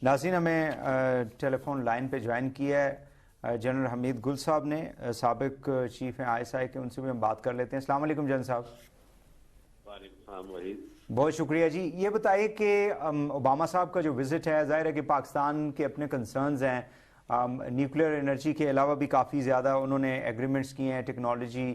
ناظرین ہمیں ٹیلی phone line پہ جوائن کیا ہے جنرل حمید گل صاحب نے، سابق چیف ہیں ISI کے، ان سے بھی ہم بات کر لیتے ہیں۔ السلام علیکم جنرل صاحب۔ وعلیکم السلام وحید۔ بہت شکریہ جی۔ یہ بتائیے کہ اوباما صاحب کا جو وزٹ ہے، ظاہر ہے کہ پاکستان کے اپنے کنسرنز ہیں، نیوکلیر انرجی کے علاوہ بھی کافی زیادہ انہوں نے ایگریمنٹس کیے ہیں ٹیکنالوجی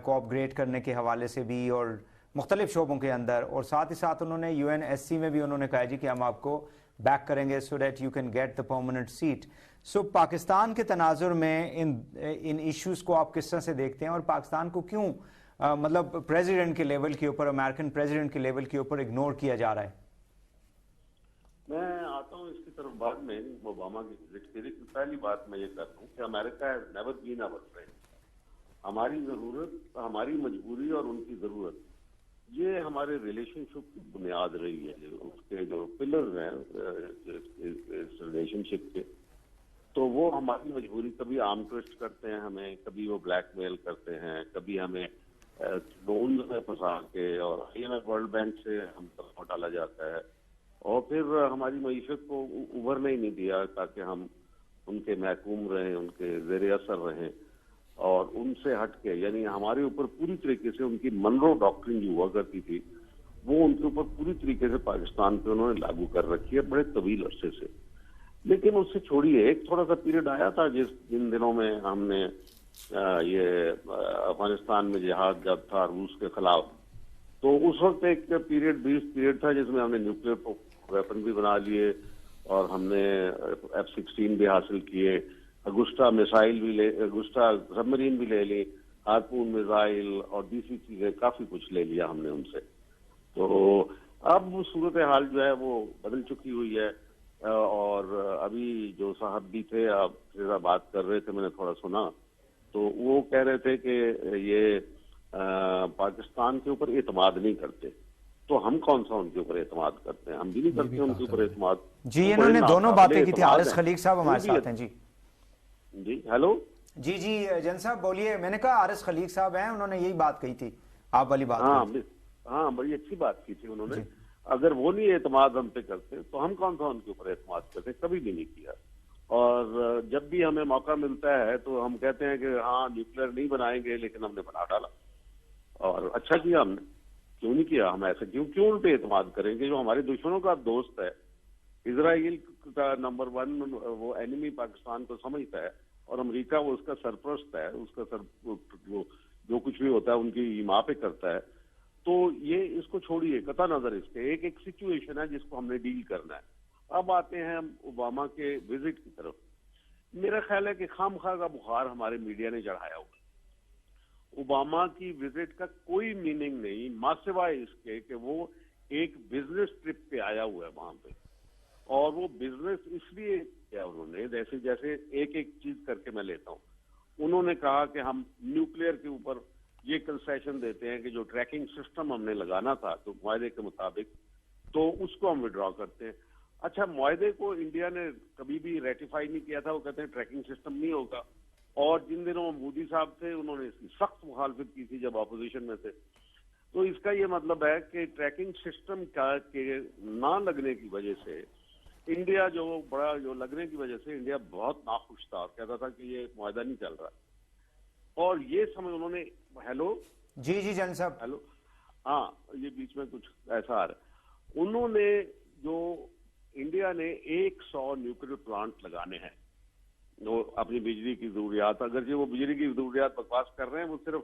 کو اپ گریڈ کرنے کے حوالے سے بھی اور مختلف شعبوں کے اندر، اور ساتھ ہی ساتھ انہوں نے UNSC میں بھی انہوں نے کہا جی کہ ہم آپ کو بیک کریں گے so that you can get the permanent seat. So Pakistan کے تناظر میں ان ایشوز کو آپ کس طرح سے دیکھتے ہیں، اور پاکستان کو کیوں مطلب پریزیڈنٹ کے لیول کے اوپر، امریکن پریزیڈنٹ کے لیول کے اوپر اگنور کیا جا رہا ہے؟ میں آتا ہوں اس کی طرف بعد میں اوباما کی وزٹ کے لیے۔ پہلی بات میں یہ کرتا ہوں کہ America has never been our friend. ہماری ضرورت، ہماری مجبوری اور ان کی ضرورت، یہ ہمارے ریلیشن شپ کی بنیاد رہی ہے، اس کے جو پلرز ہیں اس ریلیشن شپ کے۔ تو وہ ہماری مجبوری، کبھی آرم ٹویسٹ کرتے ہیں ہمیں، کبھی وہ بلیک میل کرتے ہیں، کبھی ہمیں لونز میں پھنسا کے اور ورلڈ بینک سے ہم طرف ڈالا جاتا ہے، اور پھر ہماری معیشت کو ابھرنے ہی نہیں دیا تاکہ ہم ان کے محکوم رہیں، ان کے زیر اثر رہیں، اور ان سے ہٹ کے، یعنی ہمارے اوپر پوری طریقے سے ان کی منرو ڈاکٹرن جو ہوا کرتی تھی وہ ان کے اوپر پوری طریقے سے پاکستان پہ انہوں نے لاگو کر رکھی ہے بڑے طویل عرصے سے۔ لیکن اس سے چھوڑیے، ایک تھوڑا سا پیریڈ آیا تھا جن دنوں میں ہم نے یہ افغانستان میں جہاد جب تھا روس کے خلاف، تو اس وقت ایک پیریڈ تھا جس میں ہم نے نیوکلیر ویپن بھی بنا لیے، اور ہم نے F-16 بھی حاصل کیے، اگسٹا میسائل بھی اگسٹا سبمرین بھی لے لی، ہارپون میزائل اور DC چیزیں کافی کچھ لے لیا ہم نے ان سے۔ تو اب وہ صورتحال جو ہے وہ بدل چکی ہوئی ہے، اور ابھی جو صاحب بھی تھے، آپ سے بات کر رہے تھے، میں نے تھوڑا سنا، تو وہ کہہ رہے تھے کہ یہ پاکستان کے اوپر اعتماد نہیں کرتے۔ تو ہم کون سا ان کے اوپر اعتماد کرتے ہیں؟ ہم بھی نہیں کرتے ان کے اوپر اعتماد۔ جی انہوں نے دونوں باتیں کی تھی۔ حارث خلیق صاحب ہمارے ساتھ ہیں۔ جی ہیلو جی جن صاحب بولیے۔ میں نے کہا حارث خلیق صاحب ہیں، انہوں نے یہی بات کہی تھی، آپ والی بات۔ ہاں بڑی اچھی بات کی تھی انہوں نے۔ اگر وہ نہیں اعتماد ہم پہ کرتے تو ہم کون سا ان کے اوپر اعتماد کرتے؟ کبھی بھی نہیں کیا۔ اور جب بھی ہمیں موقع ملتا ہے تو ہم کہتے ہیں کہ ہاں نیوکلیر نہیں بنائیں گے، لیکن ہم نے بنا ڈالا، اور اچھا کیا ہم نے۔ کیوں نہیں کیا؟ ہم ایسے کیوں ان پہ اعتماد کریں گے؟ جو ہمارے دشمنوں کا دوست ہے، اسرائیل کا نمبر 1 وہ اینیمی پاکستان کو سمجھتا ہے، اور امریکہ وہ اس کا سرپرست ہے، اس کا جو کچھ بھی ہوتا ہے ان کی ماں پہ کرتا ہے۔ تو یہ اس کو چھوڑیے، قطع نظر اس کے ایک سچویشن ہے جس کو ہم نے ڈیل کرنا ہے۔ اب آتے ہیں ہم اوباما کے وزٹ کی طرف۔ میرا خیال ہے کہ خام خواہ کا بخار ہمارے میڈیا نے چڑھایا ہوا۔ اوباما کی وزٹ کا کوئی میننگ نہیں، ماں سوائے اس کے کہ وہ ایک بزنس ٹرپ پہ آیا ہوا ہے وہاں پہ، اور وہ بزنس اس لیے کیا انہوں نے، جیسے ایک چیز کر کے میں لیتا ہوں۔ انہوں نے کہا کہ ہم نیوکلیر کے اوپر یہ کنسیشن دیتے ہیں کہ جو ٹریکنگ سسٹم ہم نے لگانا تھا تو معاہدے کے مطابق، تو اس کو ہم وڈرا کرتے ہیں۔ اچھا، معاہدے کو انڈیا نے کبھی بھی ریٹیفائی نہیں کیا تھا، وہ کہتے ہیں ٹریکنگ سسٹم نہیں ہوگا، اور جن دنوں مودی صاحب تھے انہوں نے اس کی سخت مخالفت کی تھی جب اپوزیشن میں تھے۔ تو اس کا یہ مطلب ہے کہ ٹریکنگ سسٹم کے نہ لگنے کی وجہ سے انڈیا جو لگنے کی وجہ سے انڈیا بہت ناخوش تھا، اور کہتا تھا کہ یہ معاہدہ نہیں چل رہا، اور یہ سمجھ انہوں نے ہیلو جی جن صاحب ہیلو ہاں یہ بیچ میں کچھ ایسا آ رہا ہے۔ انہوں نے جو انڈیا نے 100 نیوکلیر پلانٹ لگانے ہیں وہ اپنی بجلی کی ضروریات، اگرچہ وہ بجلی کی ضروریات بکواس کر رہے ہیں، وہ صرف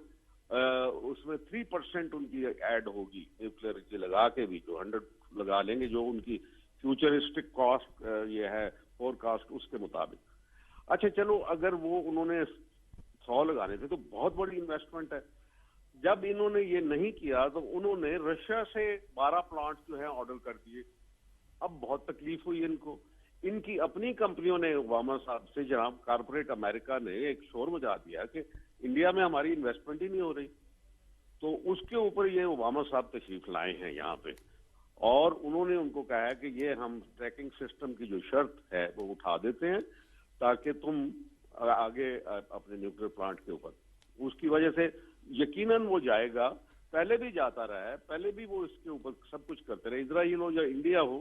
اس میں 3% ان کی ایڈ ہوگی نیوکلیر کی لگا کے بھی، جو 100 لگا لیں گے جو ان کی فیوچرسٹک کاسٹ یہ ہے فور کاسٹ اس کے مطابق۔ اچھا چلو، اگر وہ انہوں نے 100 لگانے تھے تو بہت بڑی انویسٹمنٹ ہے۔ جب انہوں نے یہ نہیں کیا تو انہوں نے رشیا سے 12 پلانٹ جو ہیں آرڈر کر دیے۔ اب بہت تکلیف ہوئی ان کو، ان کی اپنی کمپنیوں نے اوباما صاحب سے، جہاں کارپوریٹ امریکہ نے ایک شور مچا دیا کہ انڈیا میں ہماری انویسٹمنٹ ہی نہیں ہو رہی، تو اس کے اوپر یہ اوباما صاحب تشریف لائے ہیں یہاں پہ، اور انہوں نے ان کو کہا ہے کہ یہ ہم ٹریکنگ سسٹم کی جو شرط ہے وہ اٹھا دیتے ہیں تاکہ تم آگے اپنے نیوکلیر پلانٹ کے اوپر، اس کی وجہ سے یقیناً وہ جائے گا، پہلے بھی جاتا رہا ہے، پہلے بھی وہ اس کے اوپر سب کچھ کرتے رہے، اسرائیل ہو یا انڈیا ہو،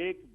$1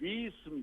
$20